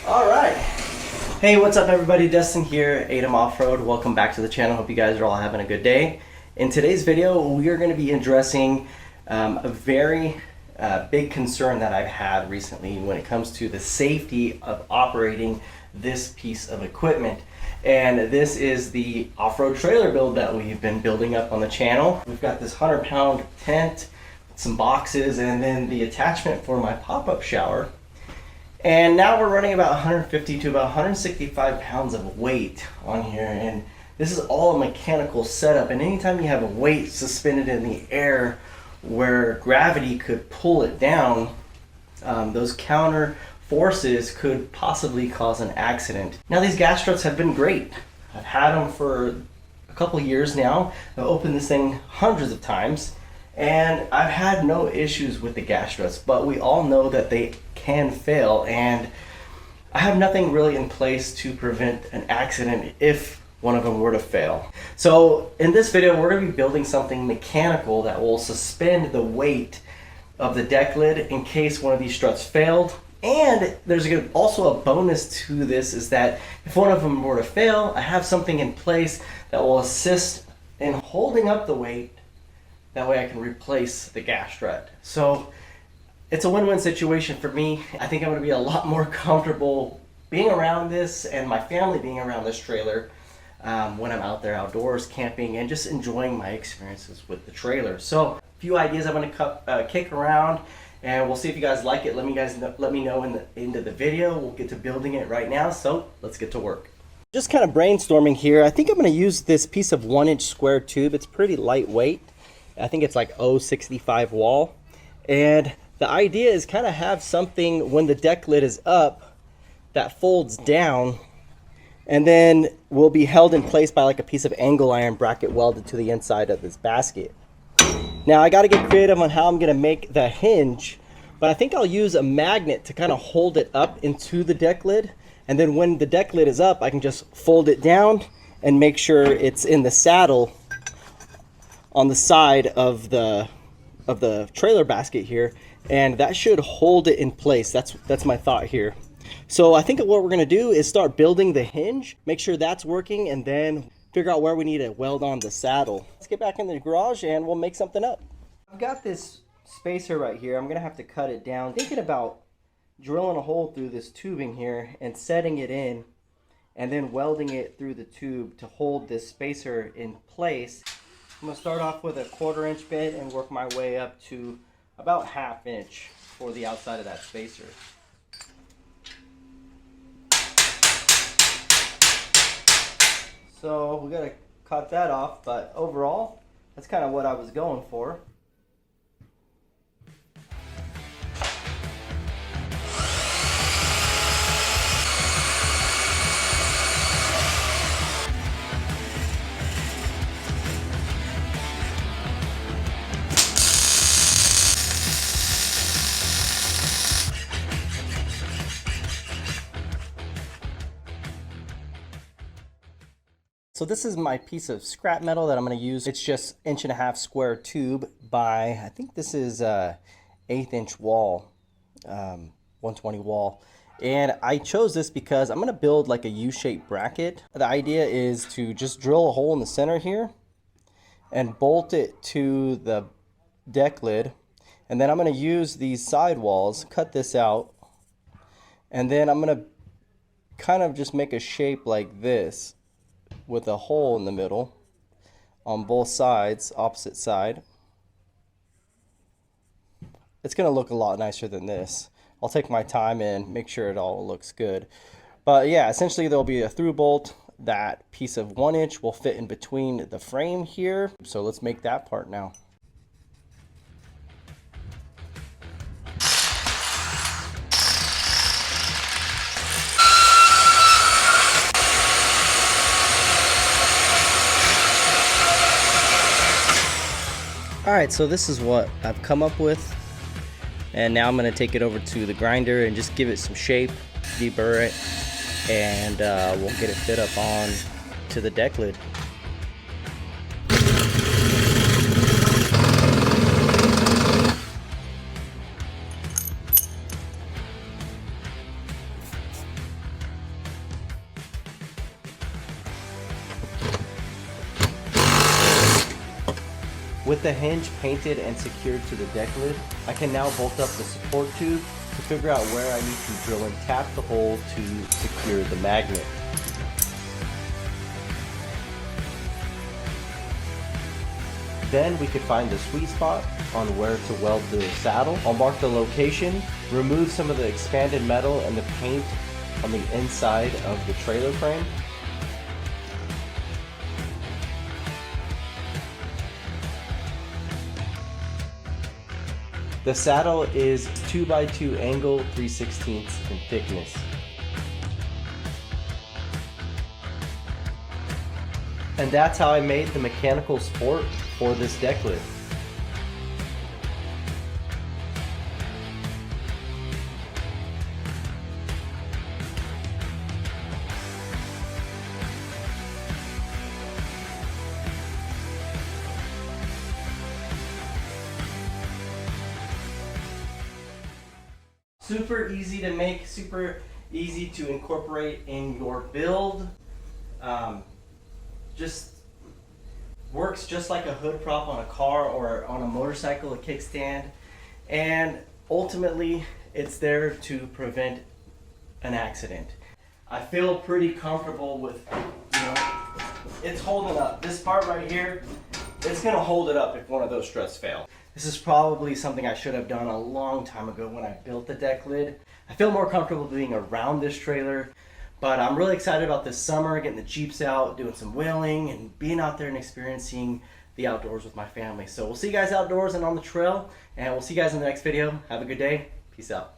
Alright. Hey, what's up everybody? Dustin here, ATEM Offroad. Welcome back to the channel. Hope you guys are all having a good day. In today's video, we are going to be addressing a very big concern that I've had recently when it comes to the safety of operating this piece of equipment. And this is the off-road trailer build that we've been building up on the channel. We've got this 100-pound tent, some boxes, and then the attachment for my pop-up shower. And now we're running about 150 to about 165 pounds of weight on here, and this is all a mechanical setup. And anytime you have a weight suspended in the air where gravity could pull it down, those counter forces could possibly cause an accident. Now these gas struts have been great. I've had them for a couple years now. I've opened this thing hundreds of times and I've had no issues with the gas struts, but we all know that they can fail, and I have nothing really in place to prevent an accident if one of them were to fail. So in this video, we're going to be building something mechanical that will suspend the weight of the deck lid in case one of these struts failed. And there's also a bonus to this, is that if one of them were to fail, I have something in place that will assist in holding up the weight. That way I can replace the gas strut. So it's a win-win situation for me. I think I'm going to be a lot more comfortable being around this and my family being around this trailer when I'm out there outdoors camping and just enjoying my experiences with the trailer. So a few ideas I'm going to kick around, and we'll see if you guys like it. Let me know in the end of the video. We'll get to building it right now, so let's get to work. Just kind of brainstorming here. I think I'm going to use this piece of 1-inch square tube. It's pretty lightweight. I think it's like 0.65 wall, and the idea is kind of have something when the deck lid is up that folds down and then will be held in place by like a piece of angle iron bracket welded to the inside of this basket. Now I got to get creative on how I'm going to make the hinge, but I think I'll use a magnet to kind of hold it up into the deck lid, and then when the deck lid is up I can just fold it down and make sure it's in the saddle on the side of the trailer basket here, and that should hold it in place. That's my thought here. So I think what we're going to do is start building the hinge, make sure that's working, and then figure out where we need to weld on the saddle. Let's get back in the garage and we'll make something up. I've got this spacer right here. I'm going to have to cut it down. Thinking about drilling a hole through this tubing here and setting it in, and then welding it through the tube to hold this spacer in place. I'm going to start off with a 1/4 inch bit and work my way up to about 1/2 inch for the outside of that spacer. So we got to cut that off, but overall that's kind of what I was going for. So this is my piece of scrap metal that I'm going to use. It's just 1.5 inch square tube by, I think this is 1/8 inch wall, 120 wall. And I chose this because I'm going to build like a U-shaped bracket. The idea is to just drill a hole in the center here and bolt it to the deck lid. And then I'm going to use these side walls, cut this out, and then I'm going to kind of just make a shape like this, with a hole in the middle on both sides, opposite side. It's going to look a lot nicer than this. I'll take my time and make sure it all looks good. But yeah, essentially there'll be a through bolt. That piece of 1 inch will fit in between the frame here. So let's make that part now. Alright, so this is what I've come up with, and now I'm going to take it over to the grinder and just give it some shape, deburr it, and we'll get it fit up on to the deck lid. With the hinge painted and secured to the deck lid, I can now bolt up the support tube to figure out where I need to drill and tap the hole to secure the magnet. Then we could find the sweet spot on where to weld the saddle. I'll mark the location, remove some of the expanded metal and the paint on the inside of the trailer frame. The saddle is 2x2 angle 3/16 in thickness. And that's how I made the mechanical support for this deck lid. Super easy to make, super easy to incorporate in your build. Just works just like a hood prop on a car or on a motorcycle, a kickstand. And ultimately, it's there to prevent an accident. I feel pretty comfortable with, it's holding up. This part right here, it's gonna hold it up if one of those struts fail. This is probably something I should have done a long time ago when I built the deck lid. I feel more comfortable being around this trailer, but I'm really excited about this summer, getting the Jeeps out, doing some wheeling, and being out there and experiencing the outdoors with my family. So we'll see you guys outdoors and on the trail, and we'll see you guys in the next video. Have a good day. Peace out.